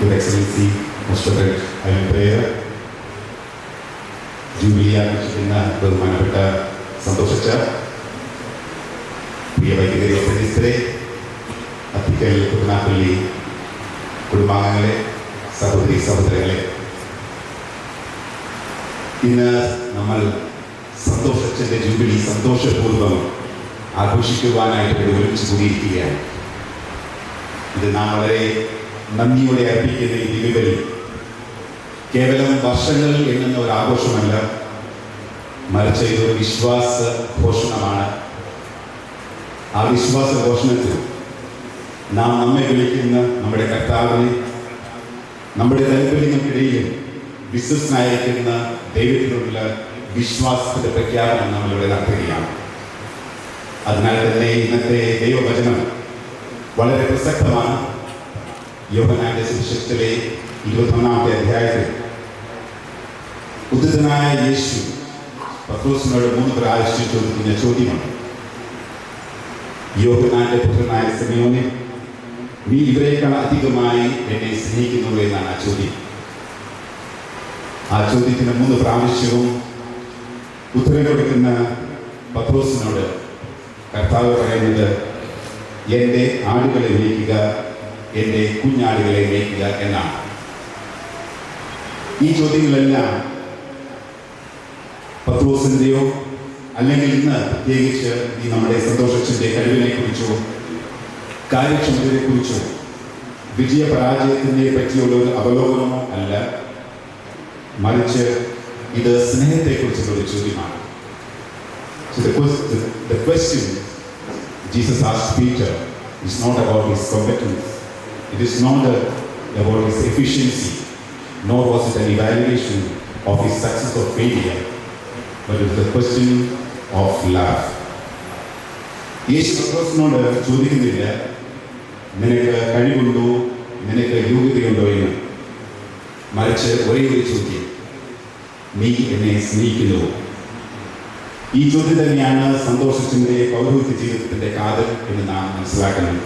Your Excellency, Most Honored Prayer, jubilee ആഘോഷിക്കുന്ന ബഹുമാനപ്പെട്ട സന്തോഷിച്ച പ്രിയ വൈദികരെ, സന്യസ്തരെ, അത്തിക്കൽ പുത്തനാപ്പള്ളി കുടുംബാംഗങ്ങളെ, സഹോദരി സഹോദരങ്ങളെ, ഇന്ന് നമ്മൾ സന്തോഷത്തിൻ്റെ ജൂബിലി സന്തോഷപൂർവ്വം ആഘോഷിക്കുവാനായിട്ട് ഒരുമിച്ച് കൂടിയിരിക്കുകയാണ്. ഇത് നാം വളരെ നന്ദിയോടെ അർപ്പിക്കുന്ന ഈ ദിവ്യബലി കേവലം വർഷങ്ങൾ എണ്ണുന്ന ഒരു ആഘോഷമല്ല, മറിച്ച് ഇതൊരു വിശ്വാസ ഘോഷണമാണ്. ആ വിശ്വാസ ഘോഷണത്തിൽ നാം നമ്മെ വിളിക്കുന്ന നമ്മുടെ കർത്താവിനെ, നമ്മുടെ ദൈവങ്ങൾക്കിടയിൽ വിശ്വസ്തനായിരിക്കുന്ന ദൈവത്തിലുള്ള വിശ്വാസത്തിന്റെ പ്രഖ്യാപനം നമ്മളിവിടെ നടത്തുകയാണ്. അതിനാൽ തന്നെ ഇന്നത്തെ ദൈവവചനം വളരെ പ്രസക്തമാണ്. യോഹന്നാന്റെ സുവിശേഷത്തിലെ 21-ാമത്തെ അധ്യായത്തിൽ ഉദ്ധിതനായ യേശു പത്രോസിനോട് 3 പ്രാവശ്യം ചോദിക്കുന്ന ചോദ്യമാണ്: യോഹന്നാന്റെ പുത്രനായ സിമയോനെ, നീ ഇവരെക്കാൾ അധികമായി എന്നെ സ്നേഹിക്കുന്നു എന്നാണ് ആ ചോദ്യം. ആ ചോദ്യത്തിന് 3 പ്രാവശ്യവും ഉത്തരം കൊടുക്കുന്ന പത്രോസിനോട് കർത്താവ് പറയുന്നത്, എൻ്റെ ആടുകളെ മേയ്ക്കുക, എൻ്റെ കുഞ്ഞാടുകളെ മേയ്ക്കുക എന്നാണ്. ഈ ചോദ്യങ്ങളെല്ലാം പത്രോസിൻ്റെയോ അല്ലെങ്കിൽ ഇന്ന് പ്രത്യേകിച്ച് ഈ നമ്മുടെ സന്തോഷത്തിൻ്റെ കഴിവിനെ കുറിച്ചോ കാര്യക്ഷമതയെ കുറിച്ചോ വിജയപരാജയത്തിനെ പറ്റിയുള്ള ഒരു അവലോകനമോ അല്ല, മറിച്ച് ഇത് സ്നേഹത്തെക്കുറിച്ചുള്ള ഒരു ചോദ്യമാണ്. So the question Jesus asked Peter is not about his competence. It is not about his efficiency, nor was it an evaluation of his success or failure, but it is a question of love. യേശു പത്രോസിനോട് ചോദിക്കുന്നില്ല, നിനക്ക് കഴിവുണ്ടോ, നിനക്ക് യോഗ്യതയുണ്ടോ എന്ന്, മറിച്ച് ഒരേ ഒരു ചോദ്യം: നീ എന്നെ സ്നേഹിക്കുന്നുവോ? ഈ ചോദ്യം തന്നെയാണ് സന്തോഷത്തിൻ്റെ പൗരോഹിത്യ ജീവിതത്തിൻ്റെ കാതൽ എന്ന് നാം മനസ്സിലാക്കണം.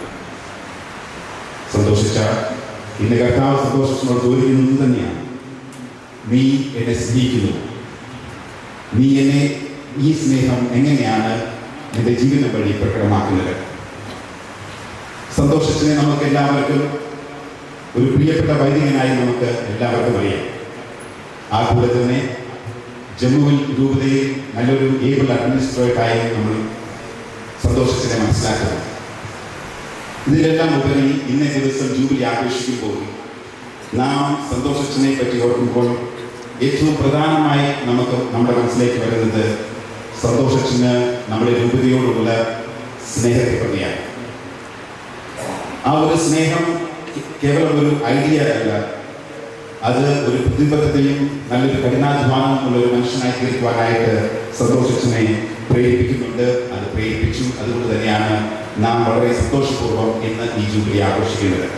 സന്തോഷിച്ച ഇന്ന് കർത്താവ് സന്തോഷത്തിനോട് ചോദിക്കുന്നത് തന്നെയാണ്: നീ എന്നെ സ്നേഹിക്കുന്നു? നീ എന്നെ ഈ സ്നേഹം എങ്ങനെയാണ് എൻ്റെ ജീവിതം വഴി പ്രകടമാക്കുന്നത്? സന്തോഷത്തിനെ നമുക്ക് എല്ലാവർക്കും ഒരു പ്രിയപ്പെട്ട വൈദികനായി നമുക്ക് എല്ലാവർക്കും അറിയാം. ആ കൂടെ തന്നെ ജമ്മുവിൽ രൂപതയിൽ നല്ലൊരു ഏബിൾ അഡ്മിനിസ്ട്രേറ്ററായി നമ്മൾ സന്തോഷത്തിനെ മനസ്സിലാക്കുന്നത്. ഇതിലെല്ലാം ഉപരി ഇന്നേ ദിവസം ജൂബിലി ആഘോഷിക്കുമ്പോൾ നാം സന്തോഷത്തിനെ പറ്റി ഓർക്കുമ്പോൾ ഏറ്റവും പ്രധാനമായി നമുക്ക് നമ്മുടെ മനസ്സിലേക്ക് വരുന്നത് സന്തോഷത്തിന് നമ്മുടെ രൂപതയോടുള്ള സ്നേഹത്തെ പറ്റിയാണ്. ആ ഒരു സ്നേഹം കേവലം ഒരു ഐഡിയ അല്ല, അത് ഒരു പ്രതിബദ്ധതയും നല്ലൊരു കഠിനാധ്വാനമുള്ള ഒരു മനുഷ്യനായി തീർക്കുവാനായിട്ട് സന്തോഷത്തിനെ പ്രേരിപ്പിക്കുന്നുണ്ട്. അത് പ്രേരിപ്പിച്ചു. അതുകൊണ്ട് തന്നെയാണ് നാം വളരെ സന്തോഷപൂർവ്വം ഇന്ന് ഈ ജൂബിലി ആഘോഷിക്കുന്നത്.